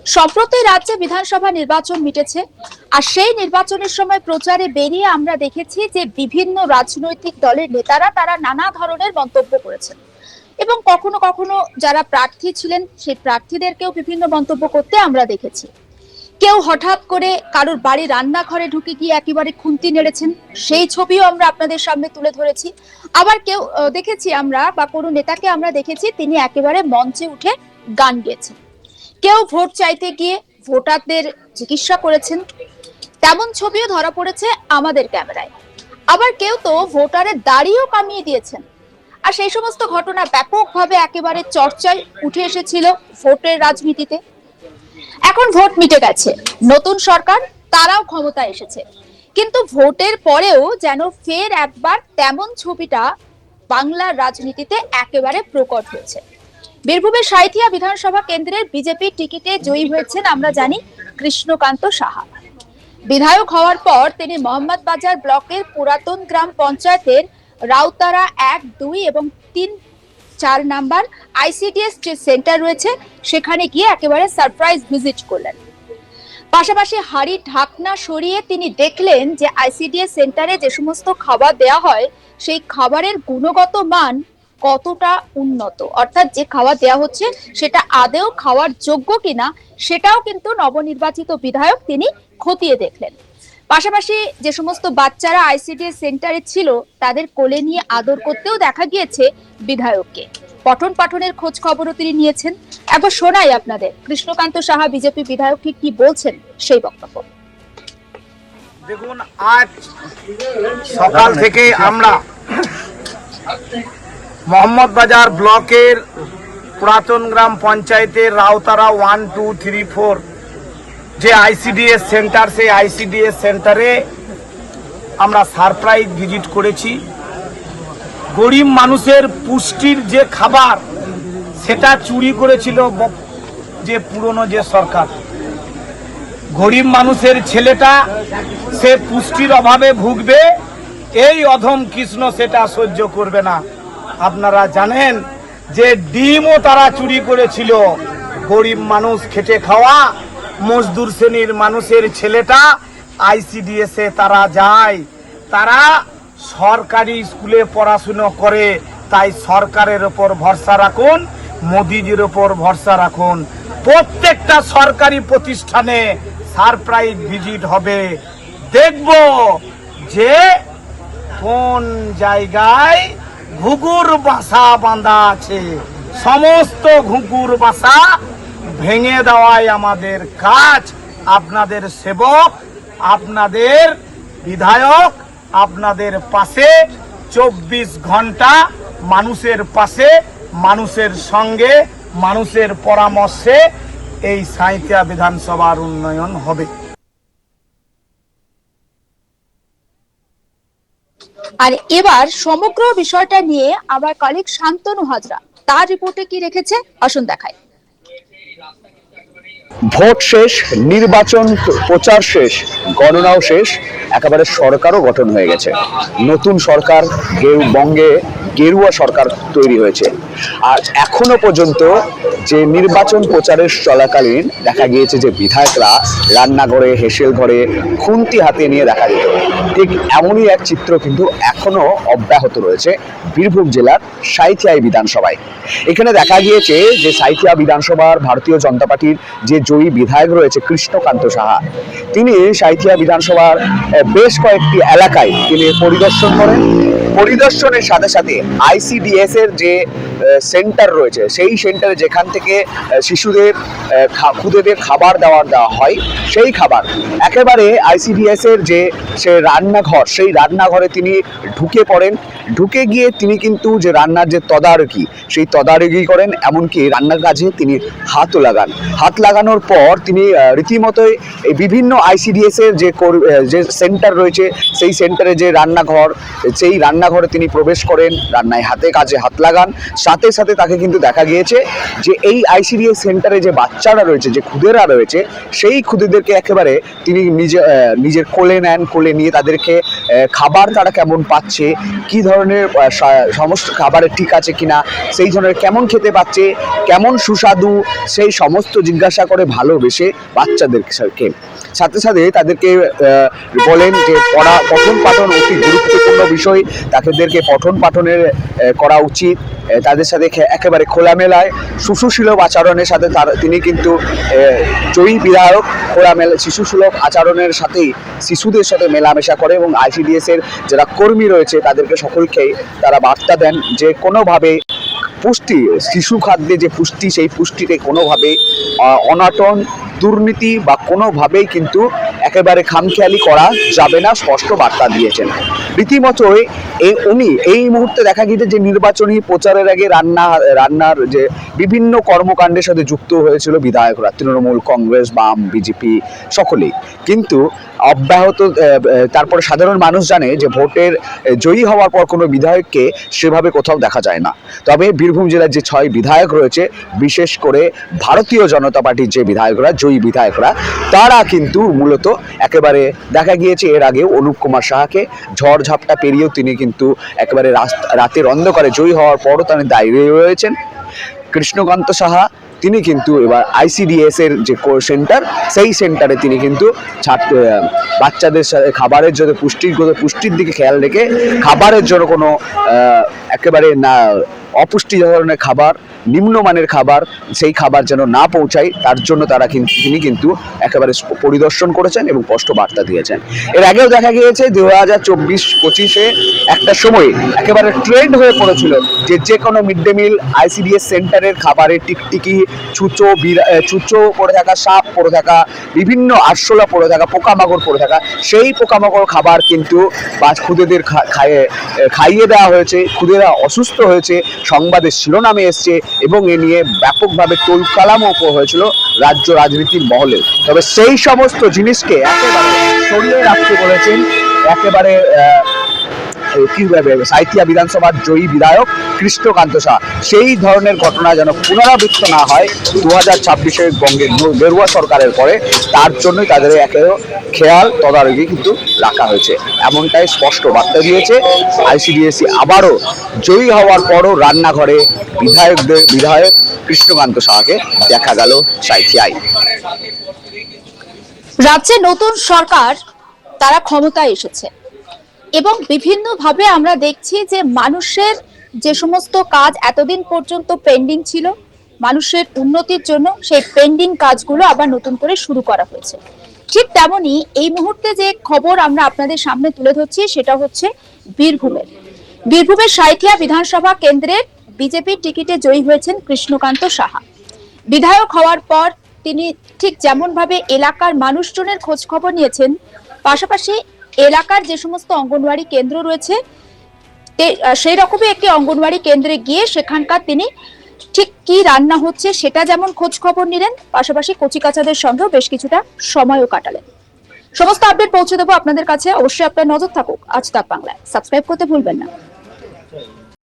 সম্প্রতি রাজ্যে বিধানসভা নির্বাচন মিটেছে, আর সেই নির্বাচনের সময় প্রচারে বেরিয়ে আমরা দেখেছি যে বিভিন্ন রাজনৈতিক দলের নেতারা তারা নানা ধরনের মন্তব্য করেছেন এবং কখনো কখনো যারা প্রার্থী ছিলেন সেই প্রার্থীদেরকেও বিভিন্ন মন্তব্য করতে আমরা দেখেছি। কেউ হঠাৎ করে কারোর বাড়ি রান্নাঘরে ঢুকে গিয়ে একেবারে খুন্তি নেড়েছেন, সেই ছবিও আমরা আপনাদের সামনে তুলে ধরেছি। আবার কেউ দেখেছি আমরা বা কোনো নেতাকে আমরা দেখেছি তিনি একেবারে মঞ্চে উঠে গান গেয়েছেন। কেউ ভোট চাইতে গিয়ে ভোটারদের চিকিৎসা করেছেন, তেমন ছবিও ধরা পড়েছে আমাদের ক্যামেরায়। আবার কেউ তো ভোটারের দাড়িও কামিয়ে দিয়েছেন। আর সেই সমস্ত ঘটনা ব্যাপকভাবে একেবারে চর্চায় উঠে এসেছিল ভোটের রাজনীতিতে। এখন ভোট মিটে গেছে, নতুন সরকার তারাও ক্ষমতায় এসেছে, কিন্তু ভোটের পরেও যেন ফের একবার তেমন ছবিটা বাংলার রাজনীতিতে একেবারে প্রকট হয়েছে। বীরভূমের সাঁইথিয়া বিধানসভা কেন্দ্রের বিজেপির টিকিটে জয়ী হয়েছেন আমরা জানি কৃষ্ণকান্ত সাহা। বিধায়ক হওয়ার পর তিনি মোহাম্মদবাজার ব্লকের পুরাতন গ্রাম পঞ্চায়েতের রাউতারা 1, 2 এবং 3, 4 নাম্বার আইসিডিএস যে সেন্টার রয়েছে সেখানে গিয়ে একেবারে সারপ্রাইজ ভিজিট করলেন। পাশাপাশি হাড়ি ঢাকনা সরিয়ে তিনি দেখলেন যে আইসিডিএস সেন্টারে যে সমস্ত খাবার দেয়া হয় সেই খাবারের গুণগত মান কতটা উন্নত, অর্থাৎ যে খাবার দেয়া হচ্ছে সেটা আদৌ খাওয়ার যোগ্য কিনা সেটাও কিন্তু নবনির্বাচিত বিধায়ক তিনি খতিয়ে দেখলেন। পাশাপাশি যে সমস্ত বাচ্চারা আইসিডিএস সেন্টারে ছিল তাদের কোলে নিয়ে আদর করতেও দেখা গিয়েছে বিধায়ককে। পঠন পাঠনের খোঁজ খবরও তিনি নিয়েছেন। একবার শোনাই আপনাদের কৃষ্ণকান্ত সাহা বিজেপি বিধায়ক ঠিক কি বলছেন সেই বক্তব্য। দেখুন, আজ সকাল থেকে আমরা মোহাম্মদবাজার ব্লকের পুরাতন গ্রাম পঞ্চায়েতের রাউতারা 1, 2, 3, 4 যে আইসিডিএস সেন্টার, সেই আইসিডিএস সেন্টারে আমরা সারপ্রাইজ ভিজিট করেছি। গরিব মানুষের পুষ্টির যে খাবার সেটা চুরি করেছিল যে পুরনো যে সরকার। গরিব মানুষের ছেলেটা সে পুষ্টির অভাবে ভুগবে, এই অধম কৃষ্ণ সেটা সহ্য করবে না। আপনারা জানেন যে ডিমও তারা চুরি করেছিল। গরিব মানুষ খেটে খাওয়া মজদুর শ্রেণীর মানুষের ছেলেটা আইসিডিএসে তারা যায়, তারা সরকারি স্কুলে পড়াশুনো করে। তাই সরকারের ওপর ভরসা রাখুন, মোদিজির ওপর ভরসা রাখুন। প্রত্যেকটা সরকারি প্রতিষ্ঠানে সারপ্রাইজ ভিজিট হবে, দেখব যে কোন জায়গায় ঘুঘুর বাসা বাঁধা আছে। সমস্ত ঘুঘুর বাসা ভেঙে দেওয়াই আমাদের কাজ। আপনাদের সেবক, আপনাদের বিধায়ক আপনাদের পাশে 24 ঘন্টা মানুষের পাশে, মানুষের সঙ্গে, মানুষের পরামর্শে এই সাঁইথিয়া বিধানসভার উন্নয়ন হবে। আর এবার সমগ্র বিষয়টা নিয়ে আমার কলিগ শান্তনু হাজরা তার রিপোর্টে কি রেখেছে আসুন দেখাই। ভোট শেষ, নির্বাচন প্রচার শেষ, গণনাও শেষ, একেবারে সরকারও গঠন হয়ে গেছে। নতুন সরকার বঙ্গে গেরুয়া সরকার তৈরি হয়েছে। আর এখনো পর্যন্ত যে নির্বাচন প্রচারের চলাকালীন দেখা গিয়েছে যে বিধায়করা রান্নাঘরে, হেসেল ঘরে খুন্তি হাতে নিয়ে দেখা যেত। ঠিক এমনই এক চিত্র কিন্তু এখনো অব্যাহত রয়েছে বীরভূম জেলার সাঁইথিয়া বিধানসভায়। এখানে দেখা গিয়েছে যে সাঁইথিয়া বিধানসভার ভারতীয় জনতা পার্টির যে জয়ী বিধায়ক রয়েছে কৃষ্ণকান্ত সাহা, তিনি সাঁইথিয়া বিধানসভার বেশ কয়েকটি এলাকায় তিনি পরিদর্শন করেন। পরিদর্শনের সাথে সাথে আইসিডিএস এর যে সেন্টার রয়েছে সেই সেন্টারে যেখান থেকে শিশুদের খুদেদের খাবার দেওয়া হয় সেই খাবার একেবারে আইসিডিএস এর যে সে রান্নাঘর, সেই রান্নাঘরে তিনি ঢুকে পড়েন। ঢুকে গিয়ে তিনি কিন্তু যে রান্নার যে তদারকি সেই তদারকি করেন, এমনকি রান্নার কাজে তিনি হাতও লাগান। হাত লাগানোর পর তিনি রীতিমতোই এই বিভিন্ন আইসিডিএস এর যে সেন্টার রয়েছে সেই সেন্টারে যে রান্নাঘর, সেই রান্নাঘরে তিনি প্রবেশ করেন, রান্নায় কাজে হাত লাগান। সাথে সাথে তাকে কিন্তু দেখা গিয়েছে যে এই আইসিডিএস সেন্টারে যে বাচ্চারা রয়েছে, যে খুদেরা রয়েছে, সেই খুদেদেরকে একেবারে তিনি নিজের কোলে নেন। কোলে নিয়ে তাদেরকে খাবার তারা কেমন পাচ্ছে, কি ধরনের সমস্ত খাবারের ঠিক আছে কিনা, সেই ধরনের কেমন খেতে পাচ্ছে, কেমন সুস্বাদু, সেই সমস্ত জিজ্ঞাসা করে ভালোবেসে বাচ্চাদেরকে সাথে সাথে তাদেরকে বলেন যে পঠন পাঠন অতি গুরুত্বপূর্ণ বিষয়, তাদেরকে পঠন পাঠনের করা উচিত। তাদের সাথে একেবারে খোলামেলায় শিশুসুলভ আচরণের সাথে তিনি কিন্তু জয়ী বিধায়ক খোলামেলা শিশুসুলভ আচরণের সাথেই শিশুদের সাথে মেলামেশা করে এবং আইসিডিএস এর যারা কর্মী রয়েছে তাদেরকে সকলকেই তারা বার্তা দেন যে কোনোভাবে পুষ্টি, শিশু খাদ্যে যে পুষ্টি, সেই পুষ্টিতে কোনোভাবে অনটন, দুর্নীতি বা কোনোভাবেই কিন্তু একেবারে খামখেয়ালি করা যাবে না, স্পষ্ট বার্তা দিয়েছেন। রীতিমতোই উনি এই মুহূর্তে দেখা গিয়েছে যে নির্বাচনী প্রচারের আগে রান্নার যে বিভিন্ন কর্মকাণ্ডের সাথে যুক্ত হয়েছিল বিধায়করা, তৃণমূল, কংগ্রেস, বাম, বিজেপি সকলেই, কিন্তু অব্যাহত তারপরে সাধারণ মানুষ জানে যে ভোটের জয়ী হওয়ার পর কোনো বিধায়ককে সেভাবে কোথাও দেখা যায় না। তবে বীরভূম জেলার যে 6 বিধায়ক রয়েছে, বিশেষ করে ভারতীয় জনতা পার্টির যে বিধায়করা, জয়ী বিধায়করা, তারা কিন্তু মূলত একেবারে দেখা গিয়েছে এর আগে অনুপ কুমার সাহাকে ঝড়ঝাপটা পেরিয়েও তিনি কিন্তু একেবারে রাতের অন্ধকারে জয়ী হওয়ার পরও তিনি দাঁড়িয়ে রয়েছেন। কৃষ্ণকান্ত সাহা তিনি কিন্তু এবার আইসিডিএস এর যে সেন্টার, সেই সেন্টারে তিনি কিন্তু বাচ্চাদের খাবারের জন্য পুষ্টির দিকে খেয়াল রেখে খাবারের জন্য কোনো একেবারে না অপুষ্টি ধরনের খাবার, নিম্নমানের খাবার, সেই খাবার যেন না পৌঁছায় তার জন্য তিনি কিন্তু একেবারে পরিদর্শন করেছেন এবং স্পষ্ট বার্তা দিয়েছেন। এর আগেও দেখা গিয়েছে 2024-25-এ একটা সময় একেবারে ট্রেন্ড হয়ে পড়েছিল যে কোনো মিড ডে মিল আইসিডিএস সেন্টারের খাবারের টিকটিকি, চুচো পড়ে থাকা, সাপ পড়ে থাকা, বিভিন্ন আরশোলা পড়ে থাকা, পোকামাকড় পড়ে থাকা, সেই পোকামাকড় খাবার কিন্তু খুদেদের খাইয়ে দেওয়া হয়েছে, খুদেরা অসুস্থ হয়েছে, সংবাদের শিরোনামে এসছে এবং এ নিয়ে ব্যাপকভাবে তোলকালামও হয়েছিল রাজ্য রাজনীতির মহলে। তবে সেই সমস্ত জিনিসকে একেবারে সরিয়ে রাখতে বলেছেন একেবারে সাঁইথিয়া বিধানসভার জয়ী বিধায়ক কৃষ্ণকান্ত সাহা। সেই ধরনের ঘটনা যেন পুনরাবৃত্ত না হয় 2026-এর বঙ্গের গেরুয়া সরকারের পরে, তার জন্যই তাদের খেয়াল তদারকি কিন্তু রাখা হয়েছে, এমনটাই স্পষ্ট বার্তা দিয়েছে আইসিডিএসই। আবারও জয়ী হওয়ার পরও রান্নাঘরে বিধায়ক কৃষ্ণকান্ত সাহাকে দেখা গেল সাঁইথিয়ায়। রাজ্যে নতুন সরকার তারা ক্ষমতায় এসেছে এবং বিভিন্নভাবে আমরা দেখছি যে মানুষের যে সমস্ত কাজ এতদিন পর্যন্ত পেন্ডিং ছিল, মানুষের উন্নতির জন্য সেই পেন্ডিং কাজগুলো আবার নতুন করে শুরু করা হয়েছে। ঠিক তেমনি এই মুহূর্তে যে খবর আমরা আপনাদের সামনে তুলে ধরছি সেটা হচ্ছে বীরভূমের সাঁইথিয়া বিধানসভা কেন্দ্রের বিজেপি টিকিটে জয়ী হয়েছেন কৃষ্ণকান্ত সাহা। বিধায়ক হওয়ার পর তিনি ঠিক যেমন ভাবে এলাকার মানুষজনের খোঁজ খবর নিয়েছেন, পাশাপাশি এলাকার যে সমস্ত অঙ্গনওয়াড়ি কেন্দ্র রয়েছে সেই রকমই একটি অঙ্গনওয়াড়ি কেন্দ্রে গিয়ে সেখানকার তিনি ঠিক কি রান্না হচ্ছে সেটা যেমন খোঁজ খবর নিলেন, পাশাপাশি কচিকাচাদের সঙ্গেও বেশ কিছুটা সময়ও কাটালেন। সমস্ত আপডেট পৌঁছে দেবো আপনাদের কাছে, অবশ্যই আপনার নজর থাকুক আজ তাক বাংলায়। সাবস্ক্রাইব করতে ভুলবেন না।